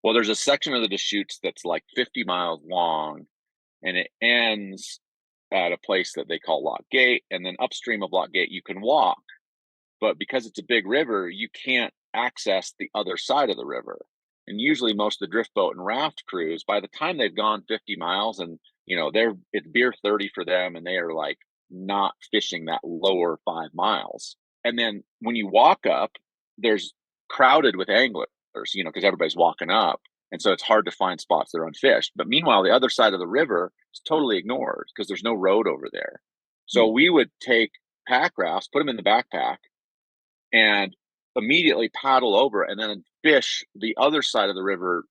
Well, there's a section of the Deschutes that's like 50 miles long, and it ends at a place that they call Lock Gate. And then upstream of Lock Gate, you can walk. But because it's a big river, you can't access the other side of the river. And usually most of the drift boat and raft crews, by the time they've gone 50 miles and it's beer 30 for them, and they are like not fishing that lower 5 miles. And then when you walk up, there's crowded with anglers, because everybody's walking up. And so it's hard to find spots that are unfished. But meanwhile, the other side of the river is totally ignored because there's no road over there. So we would take pack rafts, put them in the backpack, and immediately paddle over and then fish the other side of the river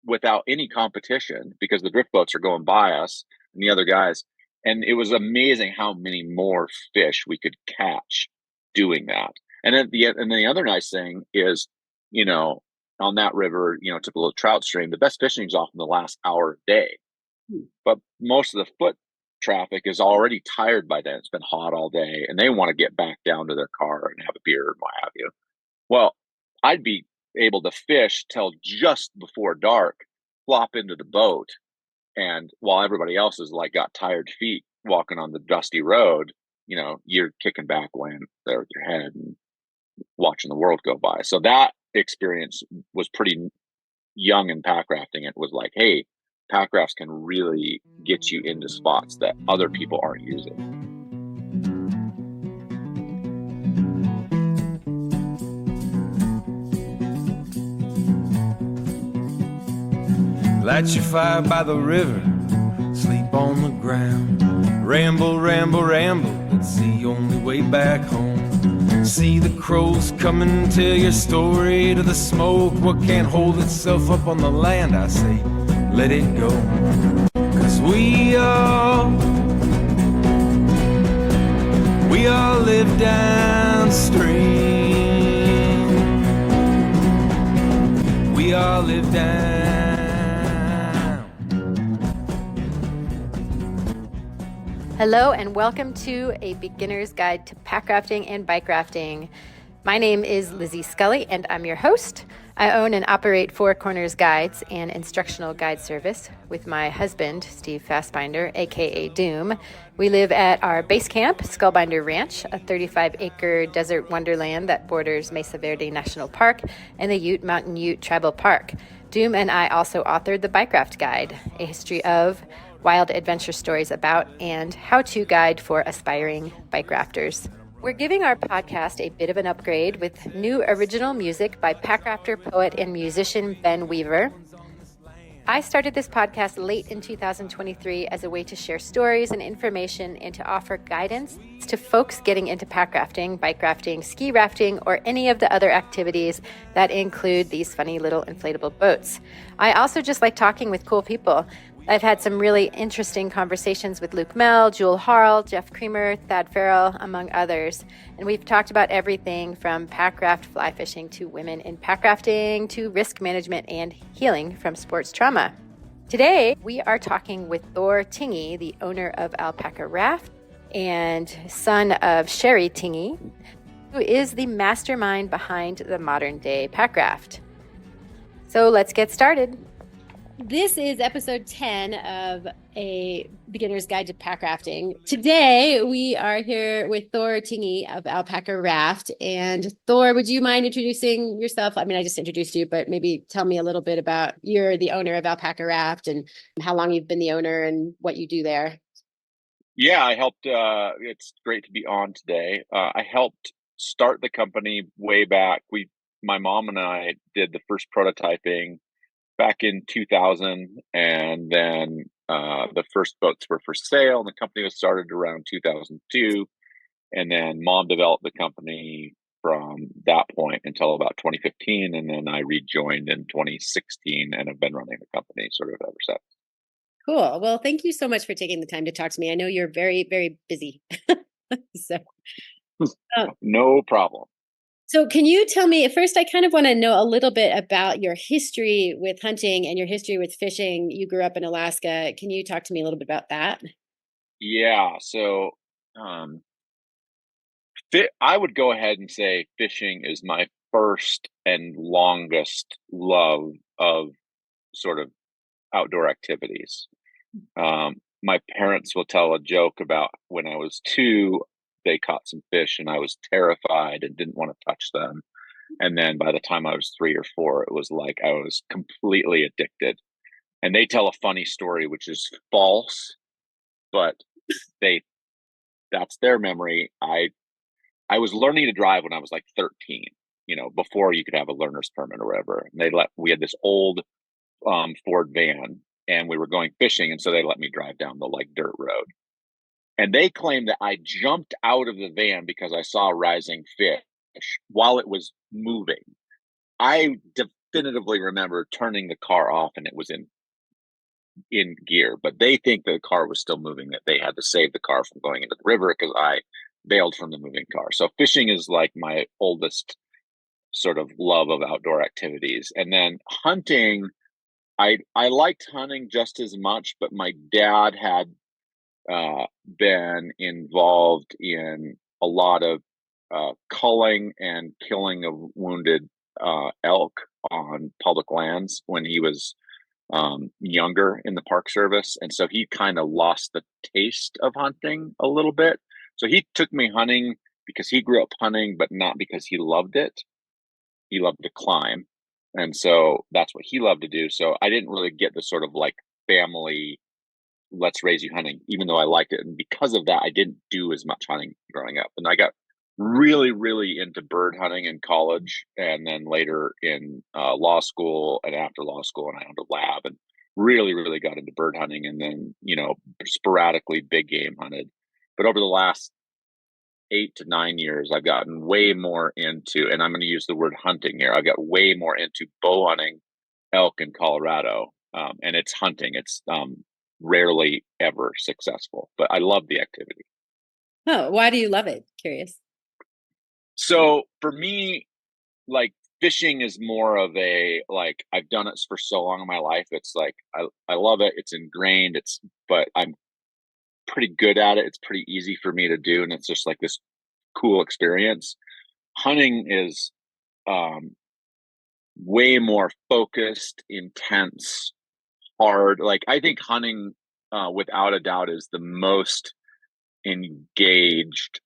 without any competition because the drift boats are going by us and the other guys. And it was amazing how many more fish we could catch doing that. And then the other nice thing is, on that river, typical trout stream, the best fishing is often the last hour of day. But most of the foot traffic is already tired by then. It's been hot all day and they want to get back down to their car and have a beer and what have you. Well, I'd be able to fish till just before dark, flop into the boat, and while everybody else is like got tired feet walking on the dusty road, you're kicking back, laying there with your head and watching the world go by. So that experience was pretty young in pack rafting. It was like, hey, pack rafts can really get you into spots that other people aren't using. Light your fire by the river, sleep on the ground. Ramble, ramble, ramble, it's the only way back home. See the crows come and tell your story to the smoke. What can't hold itself up on the land, I say, let it go. 'Cause we all live downstream. We all live down. Hello and welcome to A Beginner's Guide to Packrafting and Bikerafting. My name is Lizzie Scully and I'm your host. I own and operate Four Corners Guides, an instructional guide service, with my husband, Steve Fastbinder, aka Doom. We live at our base camp, Skullbinder Ranch, a 35-acre desert wonderland that borders Mesa Verde National Park and the Ute Mountain Ute Tribal Park. Doom and I also authored the Bikeraft Guide, a history of, wild adventure stories about, and how-to guide for aspiring bike rafters. We're giving our podcast a bit of an upgrade with new original music by Packrafter, poet, and musician Ben Weaver. I started this podcast late in 2023 as a way to share stories and information and to offer guidance to folks getting into packrafting, bike rafting, ski rafting, or any of the other activities that include these funny little inflatable boats. I also just like talking with cool people. I've had some really interesting conversations with Luke Mell, Jewel Harl, Jeff Creamer, Thad Farrell, among others. And we've talked about everything from packraft fly fishing to women in packrafting to risk management and healing from sports trauma. Today, we are talking with Thor Tingey, the owner of Alpacka Raft and son of Sherry Tingey, who is the mastermind behind the modern day packraft. So let's get started. This is episode 10 of A Beginner's Guide to Packrafting. Today, we are here with Thor Tingey of Alpacka Raft. And Thor, would you mind introducing yourself? I mean, I just introduced you, but maybe tell me a little bit about you're the owner of Alpacka Raft and how long you've been the owner and what you do there. Yeah, I helped. It's great to be on today. I helped start the company way back. My mom and I did the first prototyping back in 2000, and then the first boats were for sale, and the company was started around 2002, and then Mom developed the company from that point until about 2015, and then I rejoined in 2016 and have been running the company sort of ever since. Cool. Well, thank you so much for taking the time to talk to me. I know you're very, very busy. No problem. So can you tell me, first, I kind of want to know a little bit about your history with hunting and your history with fishing. You grew up in Alaska. Can you talk to me a little bit about that? Yeah, so I would go ahead and say fishing is my first and longest love of sort of outdoor activities. My parents will tell a joke about when I was 2, they caught some fish and I was terrified and didn't want to touch them. And then by the time I was 3 or 4, it was like I was completely addicted. And they tell a funny story, which is false, but they that's their memory. I was learning to drive when I was like 13, before you could have a learner's permit or whatever. And we had this old Ford van and we were going fishing. And so they let me drive down the like dirt road. And they claim that I jumped out of the van because I saw a rising fish while it was moving. I definitively remember turning the car off and it was in gear, but they think the car was still moving, that they had to save the car from going into the river because I bailed from the moving car. So fishing is like my oldest sort of love of outdoor activities. And then hunting, I liked hunting just as much, but my dad had been involved in a lot of culling and killing of wounded elk on public lands when he was younger in the Park Service. And so he kind of lost the taste of hunting a little bit. So he took me hunting because he grew up hunting, but not because he loved it. He loved to climb. And so that's what he loved to do. So I didn't really get the sort of like family, let's raise you hunting, even though I liked it. And because of that, I didn't do as much hunting growing up. And I got really, really into bird hunting in college, and then later in law school and after law school, and I owned a lab and really, really got into bird hunting, and then, sporadically big game hunted. But over the last 8 to 9 years, I've gotten way more into, and I'm going to use the word hunting here. I've got way more into bow hunting elk in Colorado. And it's hunting. It's rarely ever successful, but I love the activity. Oh, why do you love it? Curious. So for me, like fishing is more of a, like, I've done it for so long in my life. It's like, I love it. It's ingrained. But I'm pretty good at it. It's pretty easy for me to do. And it's just like this cool experience. Hunting is way more focused, intense, hard. Like I think hunting, without a doubt, is the most engaged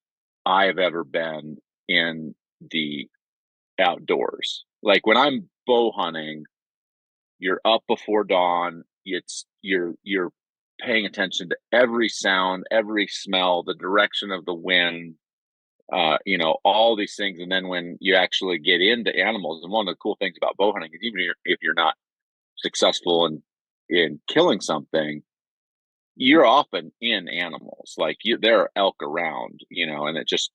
I've ever been in the outdoors. Like when I'm bow hunting, you're up before dawn. You're paying attention to every sound, every smell, the direction of the wind, all these things. And then when you actually get into animals, and one of the cool things about bow hunting is even if you're not successful in killing something, you're often in animals. Like there are elk around, and it just,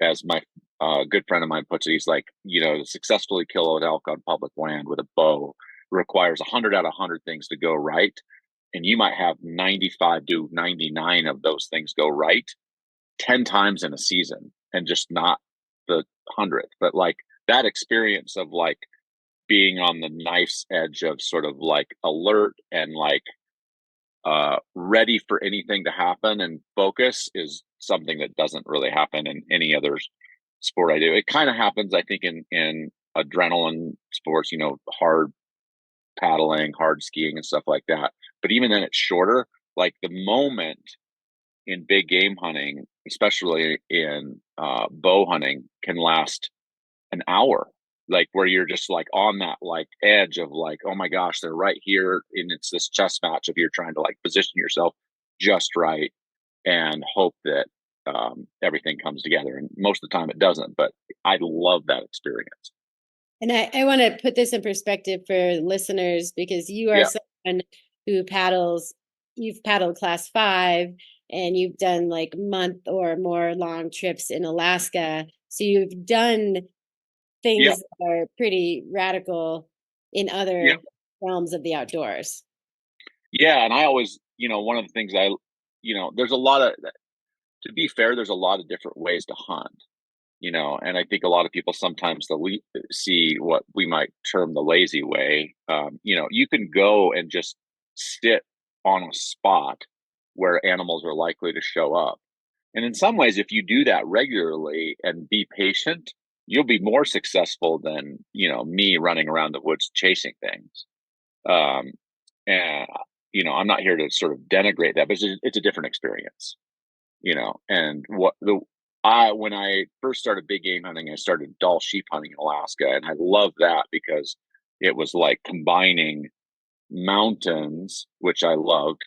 as my good friend of mine puts it, he's like, to successfully kill an elk on public land with a bow requires 100 out of 100 things to go right. And you might have 95 to 99 of those things go right 10 times in a season, and just not the 100th. But like that experience of like being on the knife's edge of sort of like alert and like ready for anything to happen and focus is something that doesn't really happen in any other sport I do. It kind of happens, I think, in adrenaline sports, hard paddling, hard skiing and stuff like that. But even then it's shorter. Like the moment in big game hunting, especially in bow hunting, can last an hour, like where you're just like on that like edge of like, oh my gosh, they're right here. And it's this chess match of you're trying to like position yourself just right and hope that everything comes together. And most of the time it doesn't, but I love that experience. And I want to put this in perspective for listeners, because you are someone who you've paddled class 5, and you've done like month or more long trips in Alaska. So you've done things that are pretty radical in other realms of the outdoors. Yeah. And I always, one of the things there's a lot of, to be fair, there's a lot of different ways to hunt, and I think a lot of people sometimes see what we might term the lazy way. You can go and just sit on a spot where animals are likely to show up. And in some ways, if you do that regularly and be patient, you'll be more successful than, me running around the woods chasing things. Um, and I'm not here to sort of denigrate that, but it's a different experience, and when I first started big game hunting, I started Dall sheep hunting in Alaska, and I loved that because it was like combining mountains, which I loved,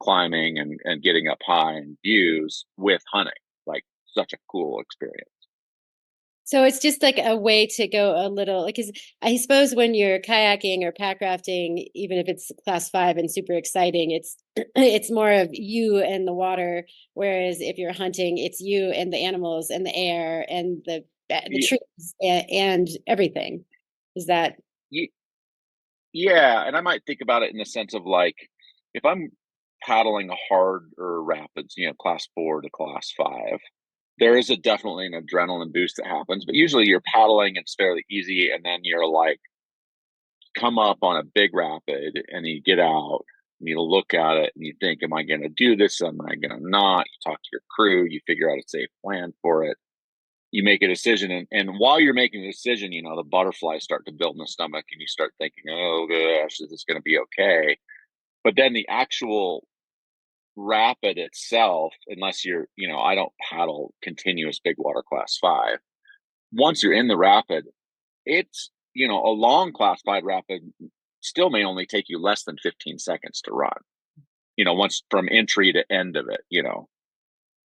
climbing and getting up high and views with hunting, like such a cool experience. So it's just like a way to go a little, like, 'cause I suppose when you're kayaking or pack rafting, even if it's class 5 and super exciting, it's it's more of you and the water. Whereas if you're hunting, it's you and the animals and the air and the Ye- trees and everything. Is that ye- Yeah, and I might think about it in the sense of like if I'm paddling a hard or rapids, class 4 to class 5, there is definitely an adrenaline boost that happens, but usually you're paddling, it's fairly easy, and then you're like come up on a big rapid and you get out and you look at it and you think, am I going to do this? Am I going to not? You talk to your crew, you figure out a safe plan for it. You make a decision. And while you're making the decision, the butterflies start to build in the stomach and you start thinking, oh gosh, is this going to be okay? But then the actual rapid itself, unless I don't paddle continuous big water class 5. Once you're in the rapid, it's, a long class 5 rapid still may only take you less than 15 seconds to run, once from entry to end of it.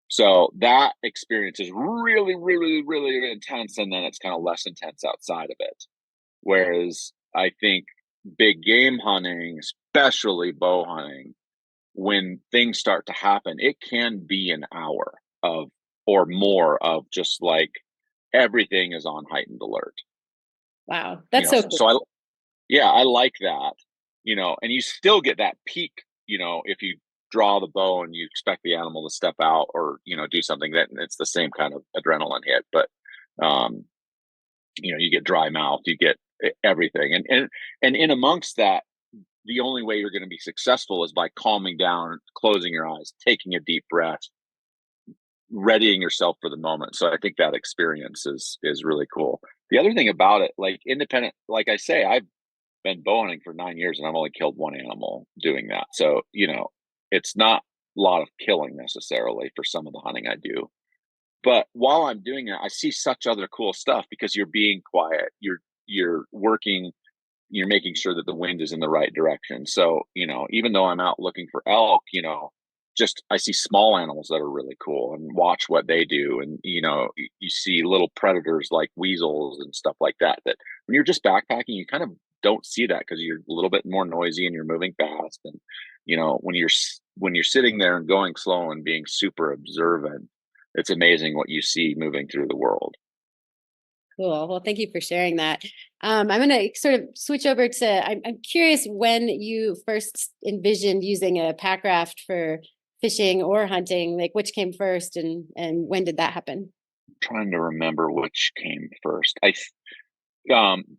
So that experience is really, really, really intense. And then it's kind of less intense outside of it. Whereas I think big game hunting, especially bow hunting, when things start to happen, it can be an hour of or more of just like everything is on heightened alert. wow? That's so cool. So I like that, and you still get that peak, if you draw the bow and you expect the animal to step out or, do something, that it's the same kind of adrenaline hit. But, um, you get dry mouth, you get everything. And in amongst that, the only way you're going to be successful is by calming down, closing your eyes, taking a deep breath, readying yourself for the moment. So I think that experience is really cool. The other thing about it, like independent, like I say, I've been bow hunting for 9 years and I've only killed one animal doing that. So, it's not a lot of killing necessarily for some of the hunting I do. But while I'm doing it, I see such other cool stuff because you're being quiet. You're working, you're making sure that the wind is in the right direction. So, even though I'm out looking for elk, just I see small animals that are really cool and watch what they do. And, you see little predators like weasels and stuff like that, that when you're just backpacking, you kind of don't see that because you're a little bit more noisy and you're moving fast. And, when you're sitting there and going slow and being super observant, it's amazing what you see moving through the world. Cool. Well, thank you for sharing that. I'm going to sort of switch over to, I'm curious when you first envisioned using a pack raft for fishing or hunting, like which came first and when did that happen? Trying to remember which came first.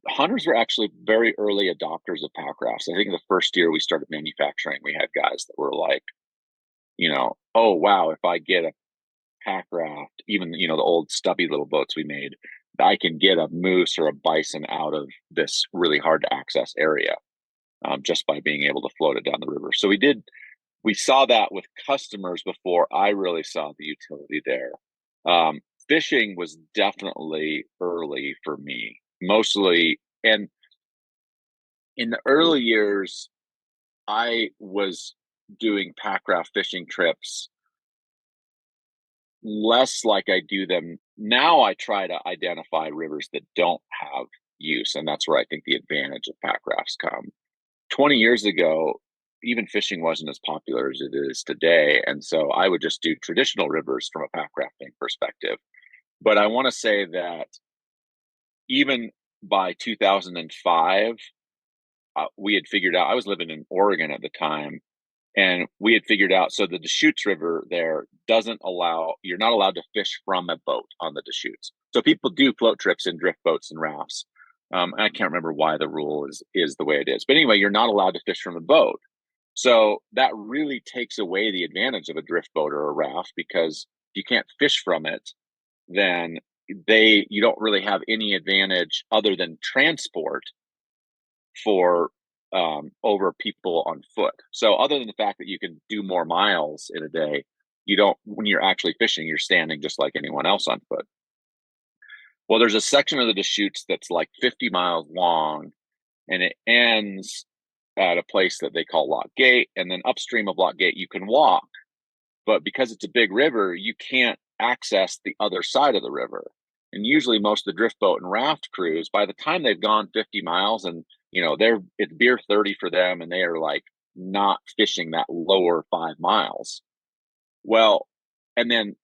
Hunters were actually very early adopters of Packrafts. I think the first year we started manufacturing, we had guys that were like, oh wow, if I get a Packraft, even the old stubby little boats we made, I can get a moose or a bison out of this really hard to access area, just by being able to float it down the river. So we saw that with customers before I really saw the utility there. Fishing was definitely early for me, mostly. And in the early years, I was doing packraft fishing trips less like I do them now. I try to identify rivers that don't have use, and that's where I think the advantage of packrafts come. 20 years ago, even fishing wasn't as popular as it is today, and so I would just do traditional rivers from a packrafting perspective. But I want to say that even by 2005, we had figured out. I was living in Oregon at the time, and we had figured out, so the Deschutes River there doesn't allow, you're not allowed to fish from a boat on the Deschutes. So people do float trips in drift boats and rafts. I can't remember why the rule is the way it is, but anyway, you're not allowed to fish from a boat. So that really takes away the advantage of a drift boat or a raft, because you can't fish from it. Then you don't really have any advantage other than transport for over people on foot. So other than the fact that you can do more miles in a day, you don't, when you're actually fishing, you're standing just like anyone else on foot. Well, there's a section of the Deschutes that's like 50 miles long, and it ends at a place that they call Lock Gate. And then upstream of Lock Gate, you can walk. But because it's a big river, you can't access the other side of the river. And usually most of the drift boat and raft crews, by the time they've gone 50 miles and, it's beer 30 for them, and they are like not fishing that lower 5 miles. Well, and then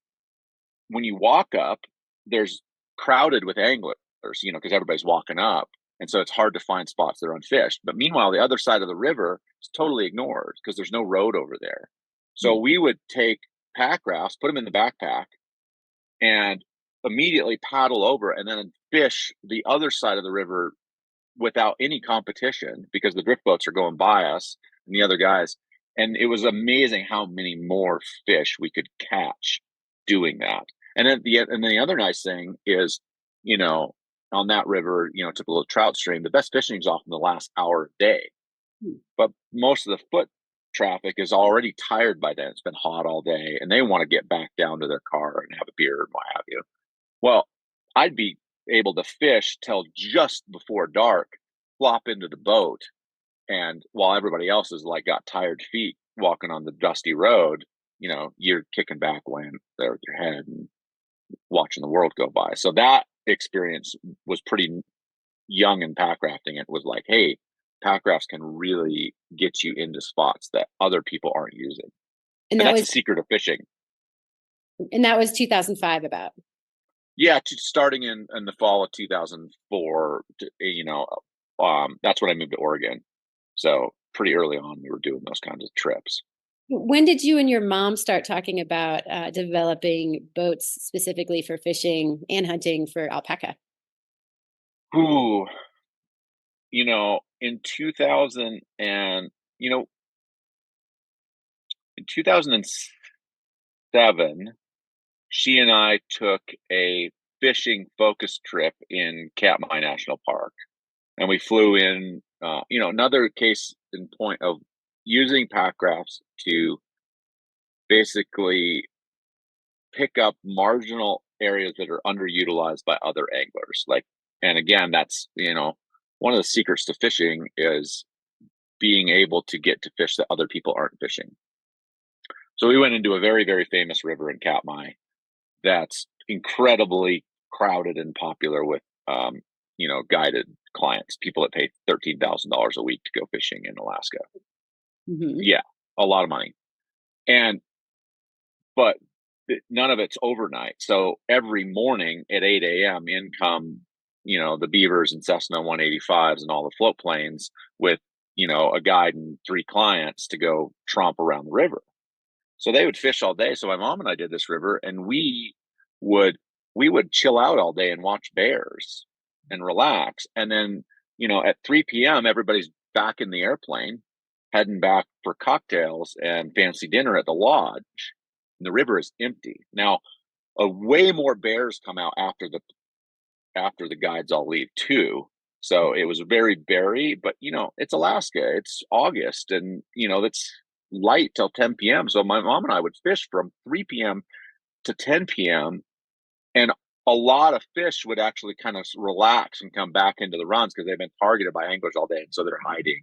when you walk up, there's crowded with anglers, because everybody's walking up. And so it's hard to find spots that are unfished. But meanwhile, the other side of the river is totally ignored because there's no road over there. So we would take packrafts, put them in the backpack, and immediately paddle over and then fish the other side of the river without any competition because the drift boats are going by us and the other guys. And it was amazing how many more fish we could catch doing that. And then the other nice thing is, on that river, typical trout stream, the best fishing is often the last hour of day. But most of the foot traffic is already tired by then. It's been hot all day and they want to get back down to their car and have a beer and what have you. Well, I'd be able to fish till just before dark, flop into the boat. And while everybody else is like got tired feet walking on the dusty road, you're kicking back weighing there with your head and watching the world go by. So that experience was pretty young in packrafting. It was like, hey, packrafts can really get you into spots that other people aren't using. And that's the secret of fishing. And that was 2005 about. Yeah, starting in the fall of 2004, that's when I moved to Oregon. So pretty early on, we were doing those kinds of trips. When did you and your mom start talking about developing boats specifically for fishing and hunting for alpaca? Ooh, in 2000 and, in 2007, she and I took a fishing focus trip in Katmai National Park. And we flew in, another case in point of using packrafts to basically pick up marginal areas that are underutilized by other anglers. And again, that's, one of the secrets to fishing is being able to get to fish that other people aren't fishing. So we went into a very, very famous river in Katmai that's incredibly crowded and popular with, guided clients, people that pay $13,000 a week to go fishing in Alaska. Mm-hmm. Yeah, a lot of money. But none of it's overnight. So every morning at 8 a.m. in come, the Beavers and Cessna 185s and all the float planes with, a guide and 3 clients to go tromp around the river. So they would fish all day. So my mom and I did this river, and we would chill out all day and watch bears and relax. And then, at 3 p.m., everybody's back in the airplane, heading back for cocktails and fancy dinner at the lodge. And the river is empty. Now, way more bears come out after the guides all leave too. So it was very berry, but it's Alaska, it's August, and it's light till 10 p.m. So my mom and I would fish from 3 p.m. to 10 p.m. and a lot of fish would actually kind of relax and come back into the runs because they've been targeted by anglers all day, and so they're hiding.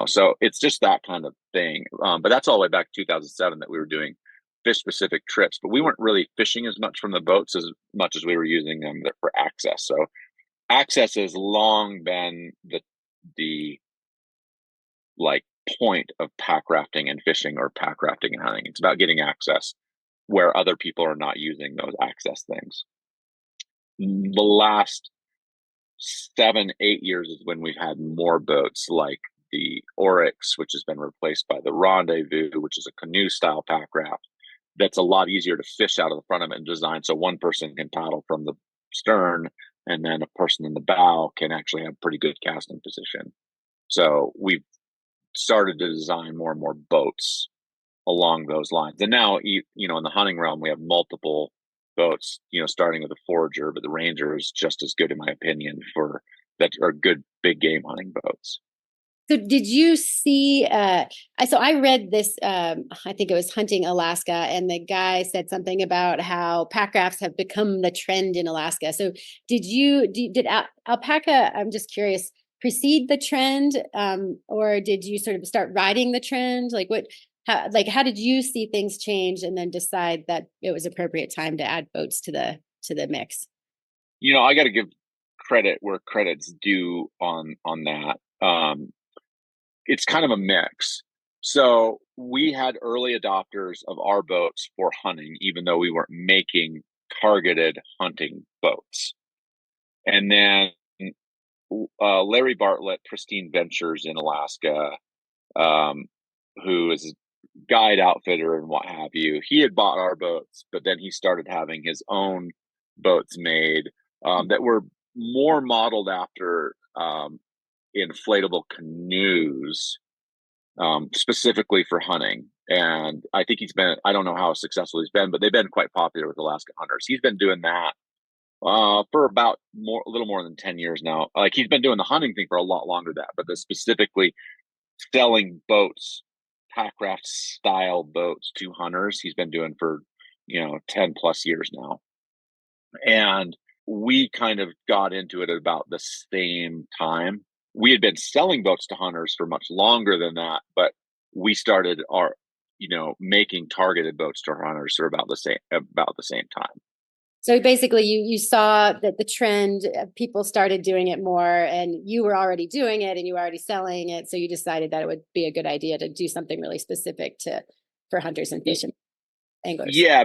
So it's just that kind of thing. But that's all the way back to 2007 that we were doing fish-specific trips, but we weren't really fishing as much from the boats as much as we were using them for access. So access has long been the like point of packrafting and fishing, or packrafting and hunting. It's about getting access where other people are not using those access things. The last 7-8 years is when we've had more boats like the Oryx, which has been replaced by the Rendezvous, which is a canoe style packraft that's a lot easier to fish out of the front of it and design so one person can paddle from the stern and then a person in the bow can actually have pretty good casting position. So we've started to design more and more boats along those lines. And now, in the hunting realm, we have multiple boats, starting with the Forager, but the Ranger is just as good, in my opinion, that are good big game hunting boats. So did you see so I read this I think it was Hunting Alaska, and the guy said something about how packrafts have become the trend in Alaska. So did alpaca, I'm just curious, precede the trend, or did you sort of start riding the trend? How did you see things change and then decide that it was appropriate time to add boats to the mix? I got to give credit where credit's due on that. It's kind of a mix. So we had early adopters of our boats for hunting, even though we weren't making targeted hunting boats. And then Larry Bartlett, Pristine Ventures in Alaska, um, who is a guide outfitter and what have you, he had bought our boats, but then he started having his own boats made that were more modeled after inflatable canoes, specifically for hunting. And I think I don't know how successful he's been, but they've been quite popular with Alaska hunters. He's been doing that for about a little more than 10 years now. Like, he's been doing the hunting thing for a lot longer than that, but specifically selling boats, packraft style boats to hunters, he's been doing for 10 plus years now. And we kind of got into it at about the same time. We had been selling boats to hunters for much longer than that, but we started making targeted boats to hunters for about the same time. So basically, you saw that the trend, people started doing it more, and you were already doing it, and you were already selling it. So you decided that it would be a good idea to do something really specific for hunters and fishing anglers. Yeah,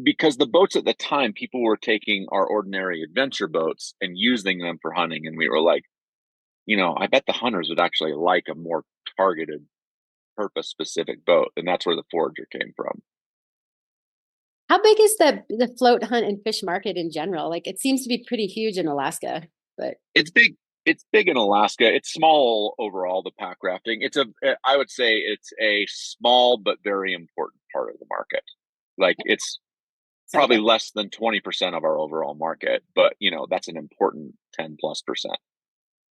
because the boats at the time, people were taking our ordinary adventure boats and using them for hunting, and we were like, I bet the hunters would actually like a more targeted, purpose-specific boat, and that's where the Forager came from. How big is the float hunt and fish market in general? Like, it seems to be pretty huge in Alaska, but It's big. It's big in Alaska. It's small overall, the pack rafting. I would say it's a small but very important part of the market. Like, it's probably less than 20% of our overall market, but that's an important 10+%.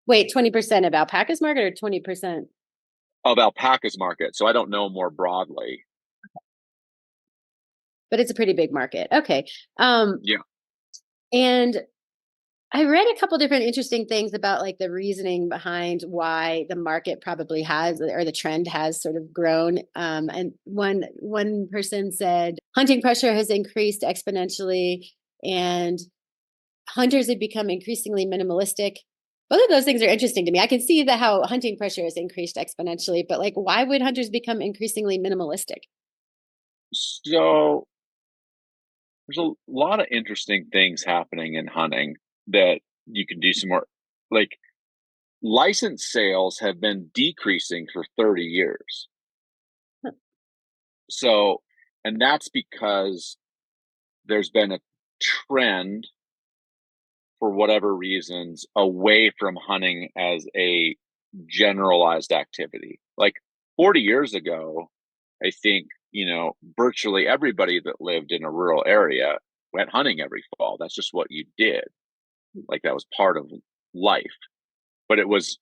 Wait, 20% of alpaca's market or 20%? Of alpaca's market. So I don't know more broadly. But it's a pretty big market. Okay. Yeah. And I read a couple different interesting things about like the reasoning behind why the market probably has, or the trend has sort of grown. And one person said hunting pressure has increased exponentially, and hunters have become increasingly minimalistic. Both of those things are interesting to me. I can see that how hunting pressure has increased exponentially, but like, why would hunters become increasingly minimalistic? So there's a lot of interesting things happening in hunting that you can do some more. Like, license sales have been decreasing for 30 years. So, and that's because there's been a trend, for whatever reasons, away from hunting as a generalized activity. Like 40 years ago, I think, virtually everybody that lived in a rural area went hunting every fall. That's just what you did. Like, that was part of life. But it was,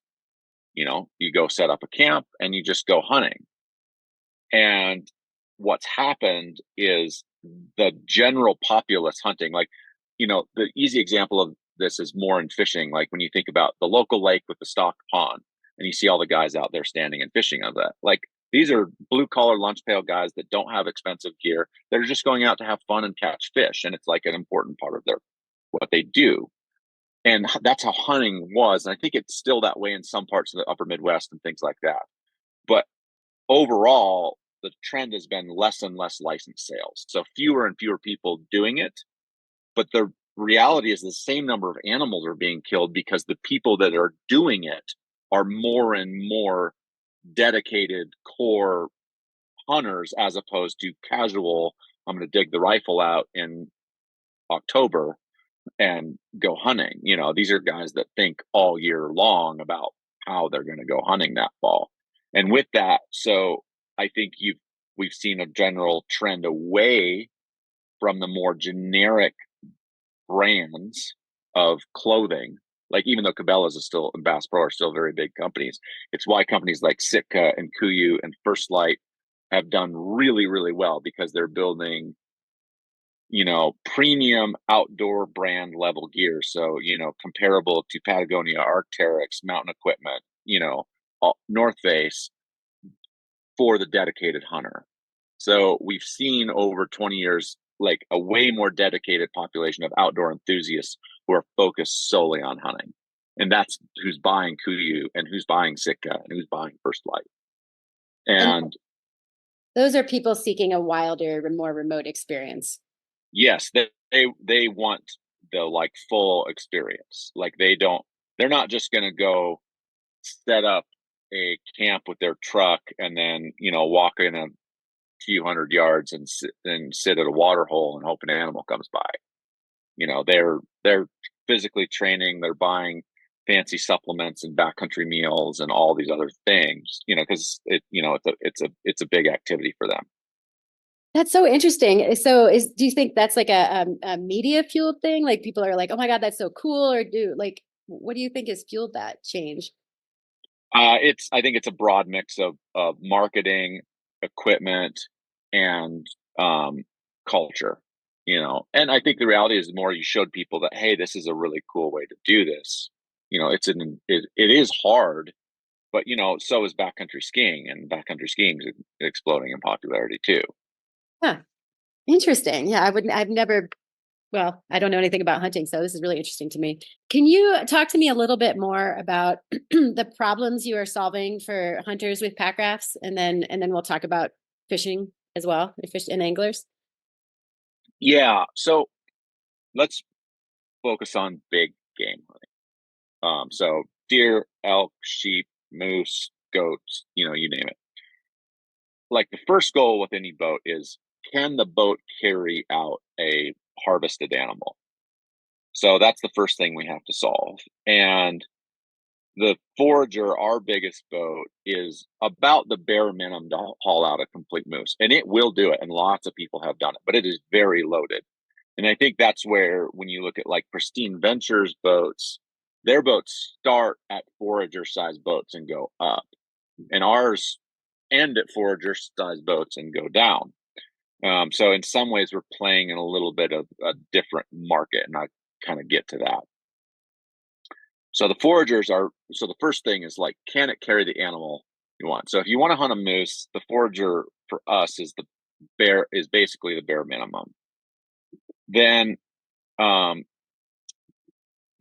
you go set up a camp and you just go hunting. And what's happened is the general populace hunting, like, the easy example of this is more in fishing. Like, when you think about the local lake with the stocked pond and you see all the guys out there standing and fishing of that, like, these are blue collar lunch pail guys that don't have expensive gear. They're just going out to have fun and catch fish. And it's like an important part of what they do. And that's how hunting was. And I think it's still that way in some parts of the upper Midwest and things like that. But overall, the trend has been less and less license sales. So fewer and fewer people doing it. But the reality is the same number of animals are being killed because the people that are doing it are more and more dedicated core hunters, as opposed to casual, I'm going to dig the rifle out in October and go hunting. These are guys that think all year long about how they're going to go hunting that fall. And with that, so I think we've seen a general trend away from the more generic brands of clothing Like, even though Cabela's is still, and Bass Pro are still very big companies, it's why companies like Sitka and Kuiu and First Light have done really, really well, because they're building, premium outdoor brand level gear. So, comparable to Patagonia, Arc'teryx, Mountain Equipment, North Face, for the dedicated hunter. So we've seen over 20 years, like, a way more dedicated population of outdoor enthusiasts who are focused solely on hunting. And that's who's buying Kuiu and who's buying Sitka and who's buying First Light. And And those are people seeking a wilder, more remote experience. yes, they want the, like, full experience. Like, they're not just going to go set up a camp with their truck and then, walk in a few hundred yards and sit at a water hole and hope an animal comes by. They're physically training, they're buying fancy supplements and backcountry meals and all these other things, because it's a big activity for them. That's so interesting. So do you think that's like a media fueled thing? Like, people are like, oh my God, that's so cool. Or what do you think has fueled that change? I think it's a broad mix of marketing, equipment, and culture. And I think the reality is, the more you showed people that, hey, this is a really cool way to do this, it is hard, but so is backcountry skiing, and backcountry skiing is exploding in popularity too. Huh. Interesting. Yeah, I've never, well, I don't know anything about hunting, so this is really interesting to me. Can you talk to me a little bit more about the problems you are solving for hunters with pack rafts, and then we'll talk about fishing as well, fish and anglers. Yeah, so let's focus on big game hunting. So deer, elk, sheep, moose, goats, you name it. Like, the first goal with any boat is, can the boat carry out a harvested animal? So that's the first thing we have to solve. And the Forager, our biggest boat, is about the bare minimum to haul out a complete moose. And it will do it. And lots of people have done it, but it is very loaded. And I think that's where, when you look at, like, Pristine Ventures boats, their boats start at Forager size boats and go up. And ours end at Forager size boats and go down. So in some ways, we're playing in a little bit of a different market, and I kind of get to that. So the first thing is, like, can it carry the animal you want? So if you want to hunt a moose, the Forager for us is basically the bare minimum. Then the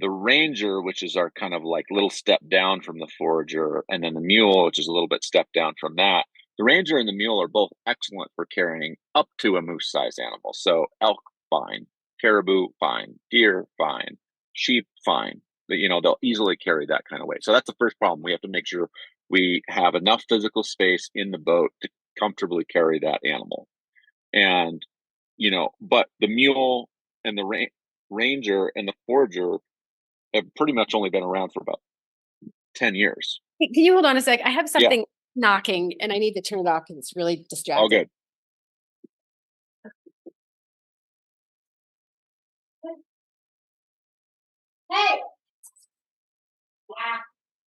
Ranger, which is our kind of like little step down from the Forager, and then the Mule, which is a little bit step down from that. The Ranger and the Mule are both excellent for carrying up to a moose size animal. So elk, fine. Caribou, fine. Deer, fine. Sheep, fine. But, they'll easily carry that kind of weight. So that's the first problem. We have to make sure we have enough physical space in the boat to comfortably carry that animal. And, but the Mule and the Ranger and the Forager have pretty much only been around for about 10 years. Hey, can you hold on a sec? I have Yeah. something knocking and I need to turn it off because it's really distracting. All good. Hey! Wow.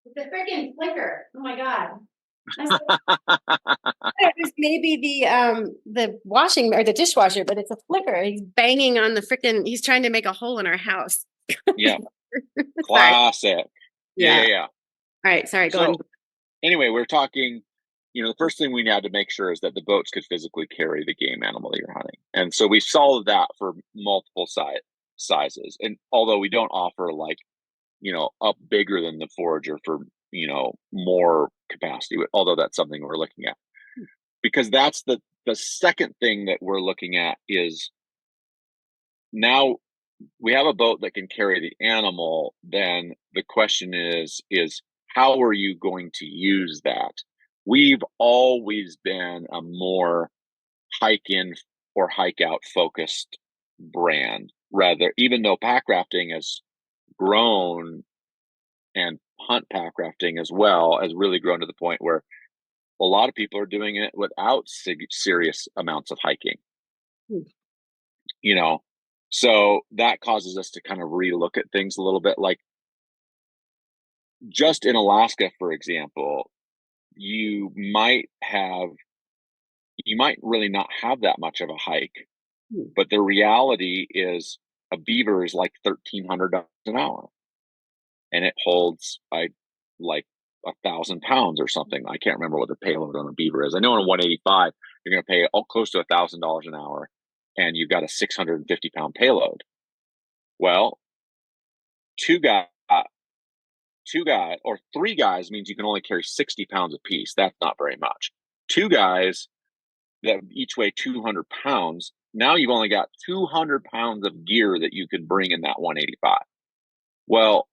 It's a freaking flicker. Oh my God. It was maybe the washing or the dishwasher, but it's a flicker. He's banging on the freaking, he's trying to make a hole in our house. Yeah. Classic. Yeah. All right. Sorry, go on. Anyway, we're talking, the first thing we had to make sure is that the boats could physically carry the game animal that you're hunting. And so we solved that for multiple sizes. And although we don't offer, like, up bigger than the Forager for, more capacity, although that's something we're looking at. Because that's the second thing that we're looking at is, now we have a boat that can carry the animal. Then the question is how are you going to use that? We've always been a more hike in or hike out focused brand, rather, even though packrafting has grown, and hunt packrafting as well has really grown to the point where a lot of people are doing it without serious amounts of hiking. So that causes us to kind of relook at things a little bit. Like, just in Alaska, for example, you might have you might really not have that much of a hike, Hmm. but the reality is a beaver is like $1,300 an hour, and it holds like 1,000 pounds or something. I can't remember what the payload on a beaver is. I know on a 185 you're going to pay close to $1,000 an hour, and you've got a 650 pound payload. Well, two guys, or three guys means you can only carry 60 pounds apiece. That's not very much. Two guys that each weigh 200 pounds. Now you've only got 200 pounds of gear that you could bring in that 185. Well,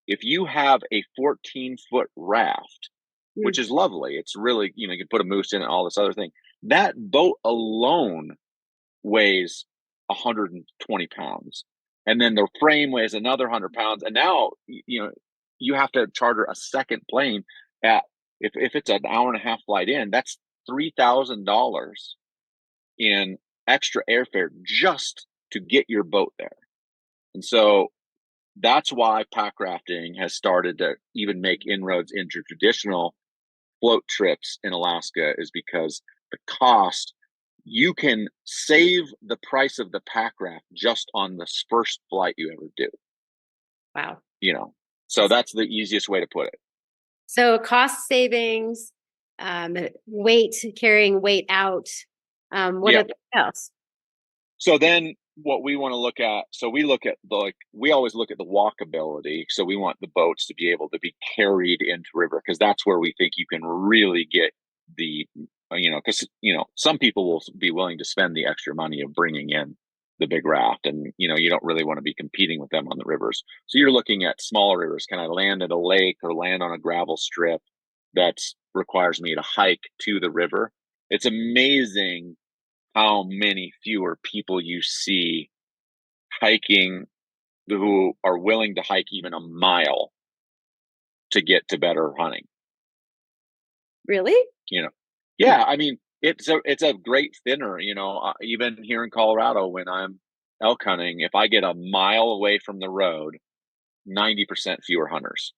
if you have a 14-foot raft, which is lovely, it's really, you can put a moose in it, all this other thing. That boat alone weighs 120 pounds. And then the frame weighs another 100 pounds. And now, you have to charter a second plane at, if it's an hour and a half flight in, that's $3,000 in extra airfare just to get your boat there. And so that's why packrafting has started to even make inroads into traditional float trips in Alaska, is because the cost, you can save the price of the packraft just on the first flight you ever do. Wow. So that's the easiest way to put it. So cost savings, carrying weight out. What else? So then what we want to look at, we always look at the walkability. So we want the boats to be able to be carried into river, because that's where we think you can really get because some people will be willing to spend the extra money of bringing in the big raft, and you don't really want to be competing with them on the rivers. So you're looking at smaller rivers. Can I land at a lake or land on a gravel strip that requires me to hike to the river? It's amazing how many fewer people you see hiking who are willing to hike even a mile to get to better hunting. Really? Yeah, I mean, it's a great thinner, even here in Colorado when I'm elk hunting, if I get a mile away from the road, 90% fewer hunters.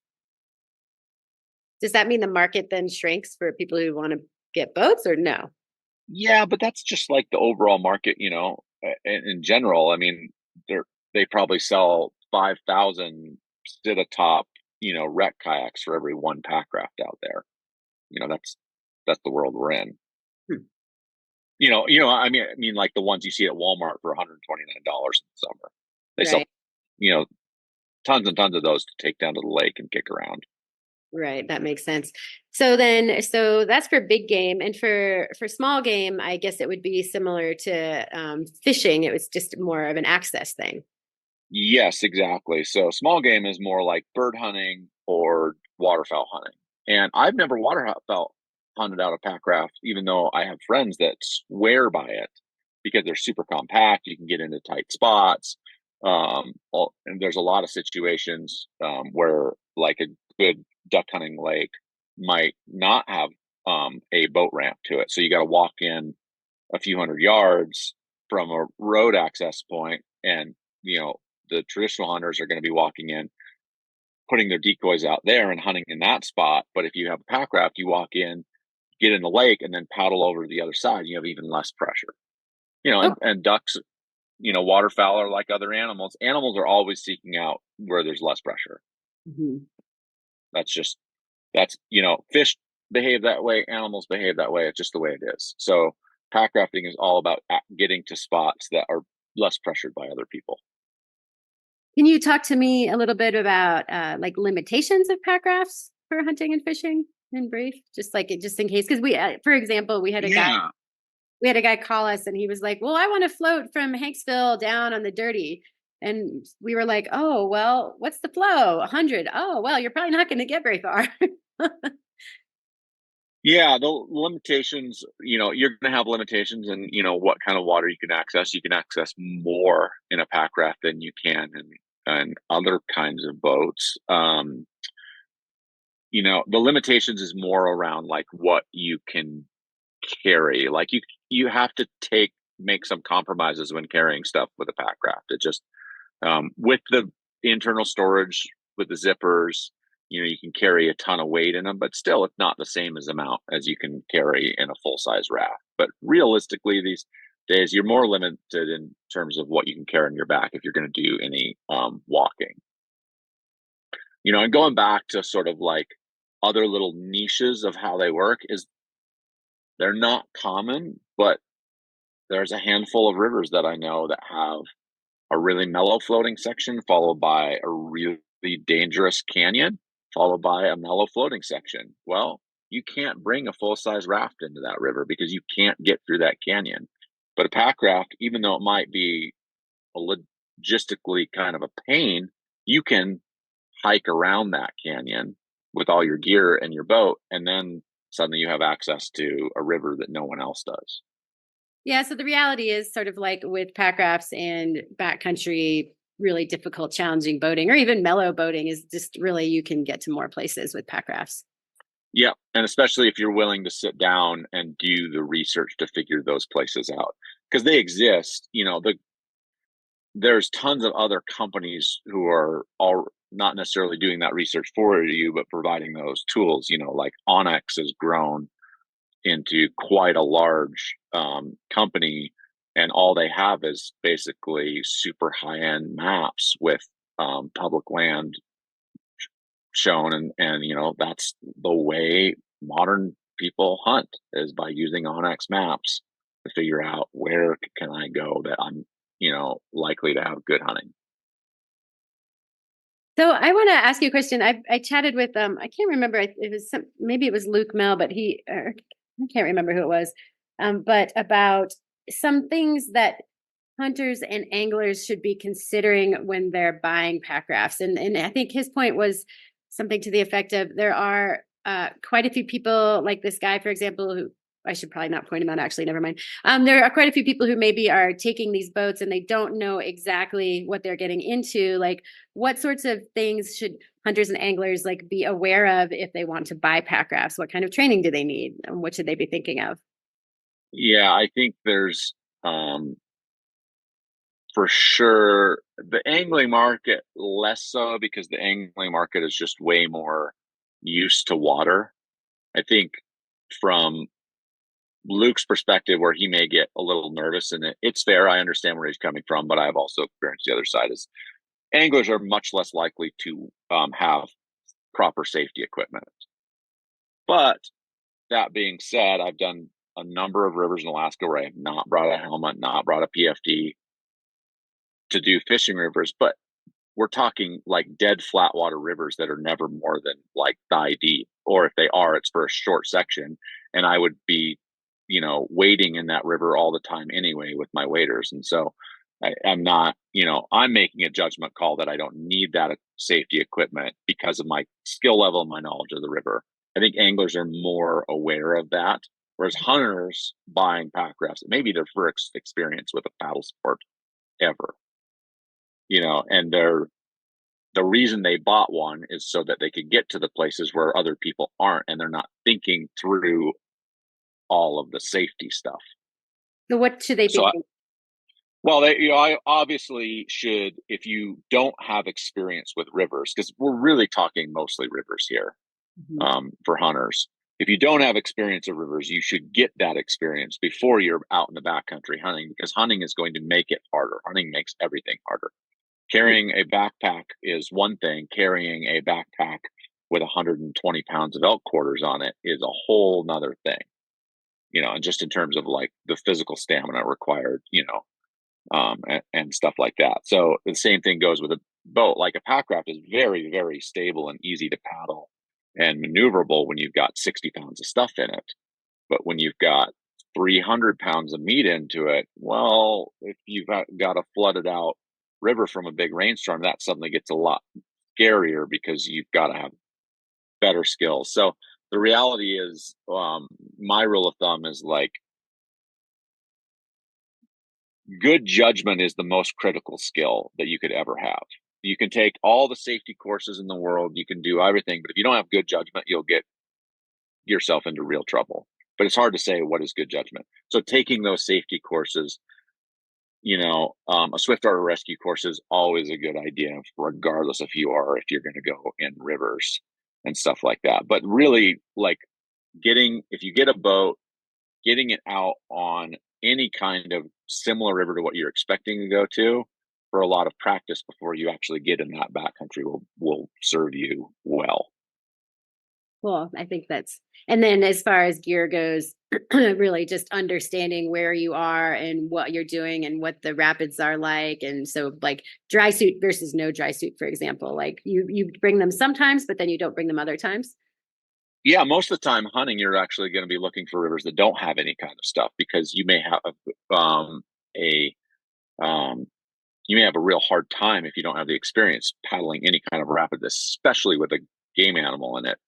Does that mean the market then shrinks for people who want to get boats, or no? Yeah, but that's just like the overall market, in general. I mean, they probably sell 5,000 sit atop, wreck kayaks for every one packraft out there. That's the world we're in. Hmm. I mean, like the ones you see at Walmart for $129 in the summer. They Right. sell, tons and tons of those to take down to the lake and kick around. Right, that makes sense. So that's for big game, and for small game, I guess it would be similar to fishing. It was just more of an access thing. Yes, exactly. So small game is more like bird hunting or waterfowl hunting. And I've never waterfowl hunted out a packraft, even though I have friends that swear by it because they're super compact. You can get into tight spots. And there's a lot of situations where, like, a good duck hunting lake might not have a boat ramp to it. So you got to walk in a few hundred yards from a road access point, and the traditional hunters are going to be walking in, putting their decoys out there and hunting in that spot. But if you have a packraft, you walk in, get in the lake, and then paddle over to the other side. You have even less pressure. And ducks, waterfowl are like other animals. Animals are always seeking out where there's less pressure. Mm-hmm. That's fish behave that way. Animals behave that way. It's just the way it is. So packrafting is all about getting to spots that are less pressured by other people. Can you talk to me a little bit about like limitations of packrafts for hunting and fishing in brief, just in case? Because for example, we had a guy call us, and he was like, "Well, I want to float from Hanksville down on the Dirty," and we were like, "Oh, well, what's the flow? 100? Oh, well, you're probably not going to get very far." Yeah, the limitations, you're going to have limitations in, what kind of water you can access. You can access more in a packraft than you can in other kinds of boats. The limitations is more around like what you can carry. Like you have to make some compromises when carrying stuff with a packraft. It just, with the internal storage, with the zippers, You can carry a ton of weight in them, but still it's not the same as amount as you can carry in a full-size raft. But realistically, these days you're more limited in terms of what you can carry on your back if you're going to do any walking. And going back to sort of like other little niches of how they work is they're not common, but there's a handful of rivers that I know that have a really mellow floating section followed by a really dangerous canyon followed by a mellow floating section. Well, you can't bring a full-size raft into that river because you can't get through that canyon. But a pack raft, even though it might be a logistically kind of a pain, you can hike around that canyon with all your gear and your boat, and then suddenly you have access to a river that no one else does. Yeah, so the reality is sort of like with pack rafts and backcountry, really difficult, challenging boating, or even mellow boating, is just really you can get to more places with pack rafts. Yeah, and especially if you're willing to sit down and do the research to figure those places out, because they exist. There's tons of other companies who are all not necessarily doing that research for you, but providing those tools. Like Onyx has grown into quite a large company, and all they have is basically super high-end maps with public land shown, and that's the way modern people hunt, is by using Onyx maps to figure out where can I go that I'm likely to have good hunting. So I want to ask you a question. I chatted with I can't remember, it was maybe it was Luke Mel, but I can't remember who it was, but about some things that hunters and anglers should be considering when they're buying pack rafts. And I think his point was something to the effect of there are quite a few people, like this guy, for example, who I should probably not point him out, actually, never mind. There are quite a few people who maybe are taking these boats and they don't know exactly what they're getting into. Like, what sorts of things should hunters and anglers like be aware of if they want to buy pack rafts? What kind of training do they need? And what should they be thinking of? Yeah, I think there's for sure the angling market less so, because the angling market is just way more used to water. I think from Luke's perspective, where he may get a little nervous, and it's fair. I understand where he's coming from, but I've also experienced the other side. Is anglers are much less likely to have proper safety equipment. But that being said, I've done a number of rivers in Alaska where I have not brought a helmet, not brought a PFD to do fishing rivers, but we're talking like dead flat water rivers that are never more than like thigh deep, or if they are, it's for a short section, and I would be wading in that river all the time anyway with my waders. And so I'm not, I'm making a judgment call that I don't need that safety equipment because of my skill level and my knowledge of the river. I think anglers are more aware of that, whereas hunters buying pack rafts, it may be their first experience with a paddle sport ever, and the reason they bought one is so that they could get to the places where other people aren't, and they're not thinking through all of the safety stuff. So what should they be thinking? Well, I obviously should, if you don't have experience with rivers, because we're really talking mostly rivers here, for hunters. If you don't have experience of rivers, you should get that experience before you're out in the backcountry hunting, because hunting is going to make it harder. Hunting makes everything harder. Carrying a backpack is one thing. Carrying a backpack with 120 pounds of elk quarters on it is a whole nother thing, and just in terms of like the physical stamina required, and stuff like that. So the same thing goes with a boat. Like a pack raft is very, very stable and easy to paddle and maneuverable when you've got 60 pounds of stuff in it. But when you've got 300 pounds of meat into it, well, if you've got a flooded out river from a big rainstorm, that suddenly gets a lot scarier because you've got to have better skills. So the reality is, my rule of thumb is like, good judgment is the most critical skill that you could ever have. You can take all the safety courses in the world, you can do everything, but if you don't have good judgment, you'll get yourself into real trouble. But it's hard to say what is good judgment. So taking those safety courses, a Swiftwater rescue course is always a good idea, regardless of who you are, if you're going to go in rivers. and stuff like that. But really, like if you get a boat, getting it out on any kind of similar river to what you're expecting to go to for a lot of practice before you actually get in that backcountry will serve you well. Cool. I think and then as far as gear goes, really just understanding where you are and what you're doing and what the rapids are like. And so like dry suit versus no dry suit, for example, like you bring them sometimes, but then you don't bring them other times. Yeah, most of the time hunting, you're actually going to be looking for rivers that don't have any kind of stuff, because you may have a um, you may have a real hard time if you don't have the experience paddling any kind of rapid, especially with a game animal in it.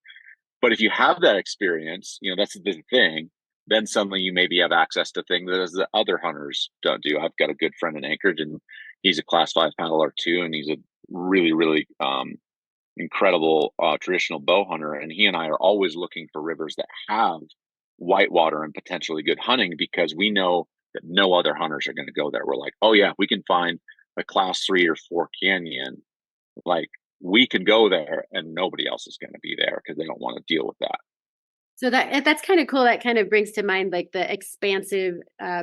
But if you have that experience, that's the thing. Then suddenly you maybe have access to things that other hunters don't do. I've got a good friend in Anchorage, and he's a Class 5 paddler too, and he's a really, really incredible traditional bow hunter. And he and I are always looking for rivers that have whitewater and potentially good hunting, because we know that no other hunters are going to go there. We're like, oh yeah, we can find a Class 3 or 4 canyon. Like, we can go there and nobody else is going to be there because they don't want to deal with that. So that's kind of cool. That kind of brings to mind like the expansive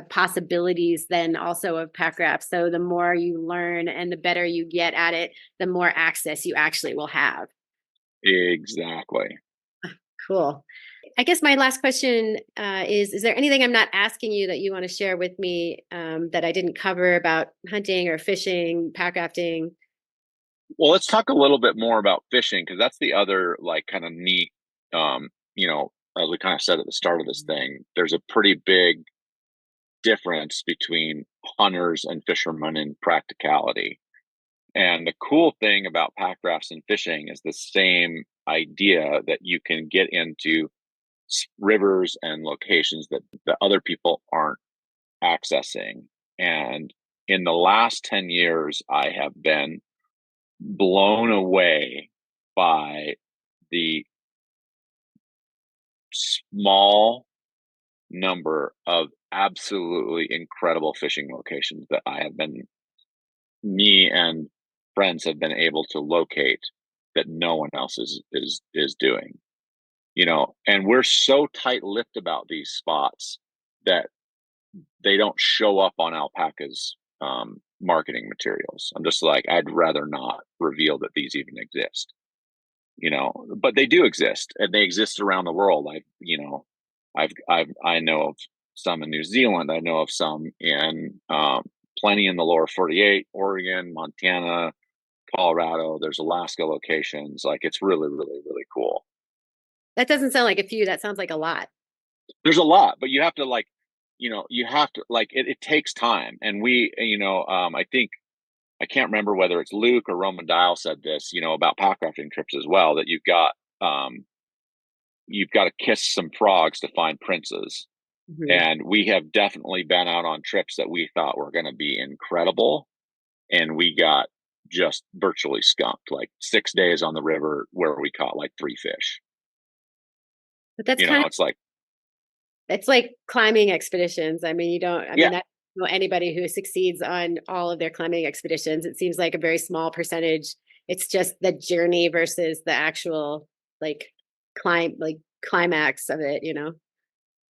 possibilities then also of Packrafts. So the more you learn and the better you get at it, the more access you actually will have. Exactly. Cool. I guess my last question is there anything I'm not asking you that you want to share with me that I didn't cover about hunting or fishing, packrafting? Well, let's talk a little bit more about fishing, because that's the other like kind of neat, as we kind of said at the start of this thing, there's a pretty big difference between hunters and fishermen in practicality. And the cool thing about packrafts and fishing is the same idea, that you can get into rivers and locations that other people aren't accessing. And in the last 10 years, I have been blown away by the small number of absolutely incredible fishing locations that me and friends have been able to locate that no one else is doing. And we're so tight-lipped about these spots that they don't show up on Alpacka's marketing materials. I'm just like, I'd rather not reveal that these even exist. But they do exist, and they exist around the world. I know of some in New Zealand. I know of some in plenty in the lower 48, Oregon, Montana, Colorado. There's Alaska locations. Like, it's really, really, really cool. That doesn't sound like a few. That sounds like a lot. There's a lot, but you have to it takes time. And I think, I can't remember whether it's Luke or Roman Dial said this, about packrafting trips as well, that you've got to kiss some frogs to find princes. Mm-hmm. And we have definitely been out on trips that we thought were going to be incredible, and we got just virtually skunked. Like 6 days on the river where we caught like 3 fish. But that's it's like climbing expeditions. I mean, I don't know anybody who succeeds on all of their climbing expeditions. It seems like a very small percentage. It's just the journey versus the actual climax of it,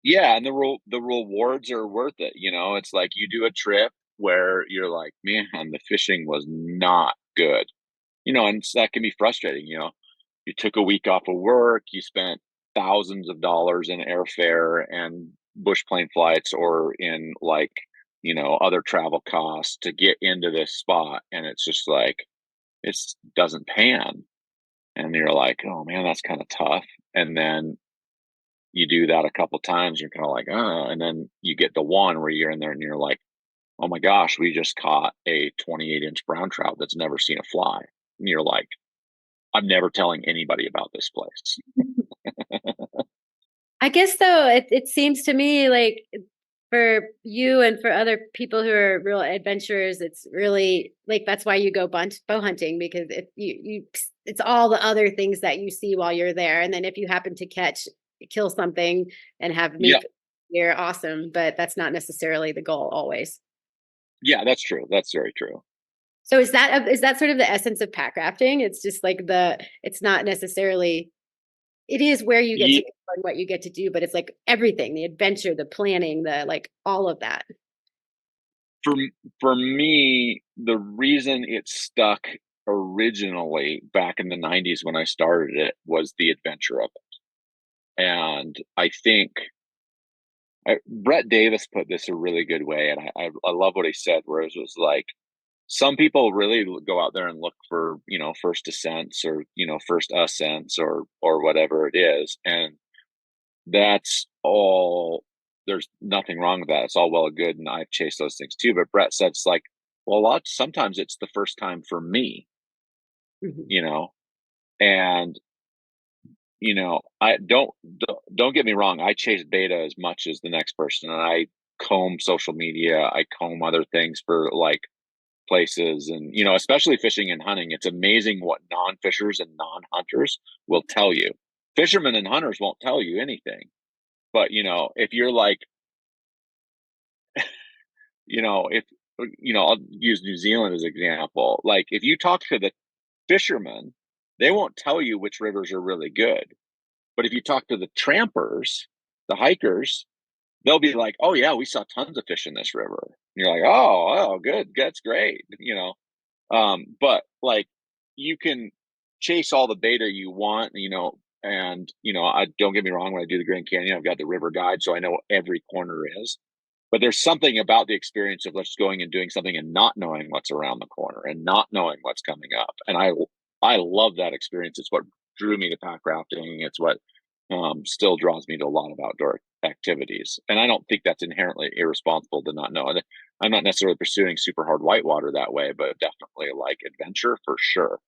Yeah, and the rewards are worth it. It's like you do a trip where you're like, man, the fishing was not good. And that can be frustrating. You took a week off of work, you spent thousands of dollars in airfare and bush plane flights, or in other travel costs to get into this spot, and it's just like, it doesn't pan, and you're like, oh man, that's kind of tough. And then you do that a couple times, you're kind of like, oh, and then you get the one where you're in there and you're like, oh my gosh, we just caught a 28-inch brown trout that's never seen a fly. And you're like, I'm never telling anybody about this place. I guess though, it seems to me like for you and for other people who are real adventurers, it's really like, that's why you go bow hunting, because it's all the other things that you see while you're there. And then if you happen to kill something and have meat, you're awesome, but that's not necessarily the goal always. Yeah, that's true. That's very true. So is that sort of the essence of packrafting? It's just like it's not necessarily it is where you get to go and what you get to do, but it's like everything, the adventure, the planning, the like all of that. For me, the reason it stuck originally back in the 90s when I started it was the adventure of it. And I think Brett Davis put this a really good way, and I love what he said, where it was like, some people really go out there and look for, first ascents or, first ascents or whatever it is. And that's all, there's nothing wrong with that. It's all well and good. And I've chased those things too. But Brett said, it's like, well, sometimes it's the first time for me, and, I don't get me wrong. I chase beta as much as the next person, and I comb social media. I comb other things for like places, and especially fishing and hunting. It's amazing what non-fishers and non-hunters will tell you. Fishermen and hunters won't tell you anything, but if you're like, if I'll use New Zealand as an example. Like, if you talk to the fishermen, they won't tell you which rivers are really good, but if you talk to the trampers, the hikers, they'll be like, oh yeah, we saw tons of fish in this river. And you're like, oh, good, that's great. But like, you can chase all the beta you want, and I don't get me wrong, when I do the Grand Canyon, I've got the river guide, so I know what every corner is. But there's something about the experience of just going and doing something and not knowing what's around the corner and not knowing what's coming up. And I love that experience. It's what drew me to packrafting. It's what still draws me to a lot of outdoor activities. And I don't think that's inherently irresponsible to not know. I'm not necessarily pursuing super hard whitewater that way, but definitely like adventure for sure.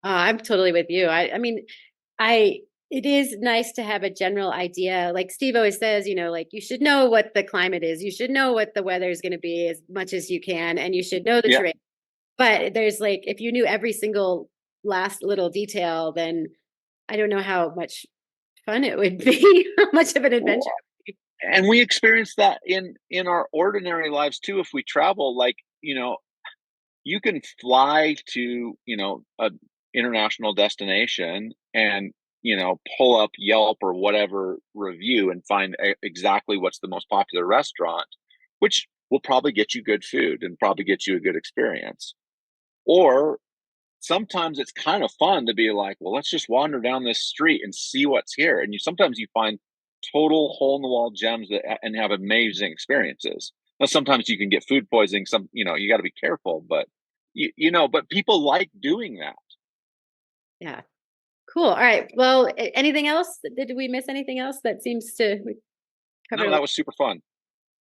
I'm totally with you. I mean, it is nice to have a general idea. Like Steve always says, like, you should know what the climate is. You should know what the weather is going to be as much as you can, and you should know the terrain. But there's like, if you knew every single last little detail, then I don't know how much fun it would be, how much of an adventure. And we experience that in our ordinary lives too. If we travel, like, you can fly to, a international destination and, pull up Yelp or whatever review and find exactly what's the most popular restaurant, which will probably get you good food and probably get you a good experience. Or sometimes it's kind of fun to be like, well, let's just wander down this street and see what's here. And sometimes you find total hole in the wall gems and have amazing experiences. Now, sometimes you can get food poisoning. You got to be careful, but but people like doing that. Yeah. Cool. All right. Well, anything else? Did we miss anything else that seems to cover? No, that was super fun.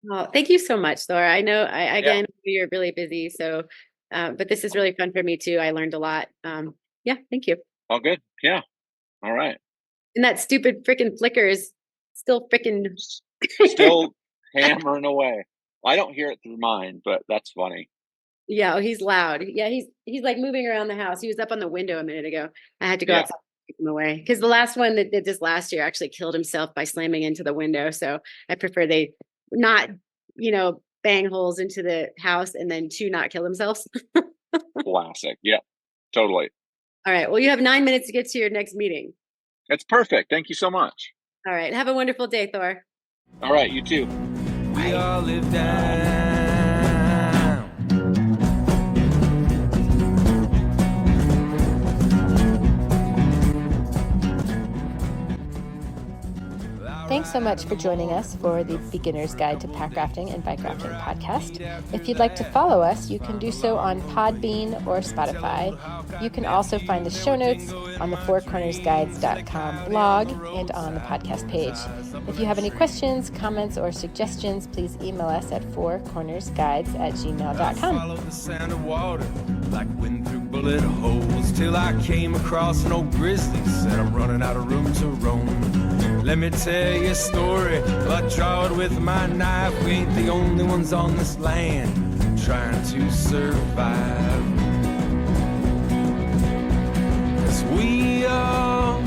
Oh, thank you so much, Thor. I know again, you're really busy, so but this is really fun for me too. I learned a lot. Yeah, thank you. All good. Yeah. All right. And that stupid freaking flicker is still freaking still hammering away. I don't hear it through mine, but that's funny. Yeah, he's loud. Yeah, he's like moving around the house. He was up on the window a minute ago. I had to go outside to keep him away, because the last one that did this last year actually killed himself by slamming into the window. So I prefer they not, bang holes into the house and then not kill themselves. Classic. Yeah, totally. All right. Well, you have 9 minutes to get to your next meeting. That's perfect. Thank you so much. All right. Have a wonderful day, Thor. All right. You too. We all live down. Thanks so much for joining us for the Beginner's Guide to Packrafting and Bikerafting podcast. If you'd like to follow us, you can do so on Podbean or Spotify. You can also find the show notes on the fourcornersguides.com blog and on the podcast page. If you have any questions, comments, or suggestions, please email us at fourcornersguides@gmail.com. Follow the sound of water like wind through bullet holes till I came across an old grizzly. Said I'm running out of room to roam. Let me tell you a story. I draw it with my knife. We ain't the only ones on this land trying to survive. 'Cause we all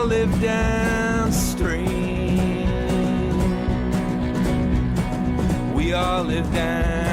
live downstream. We all live down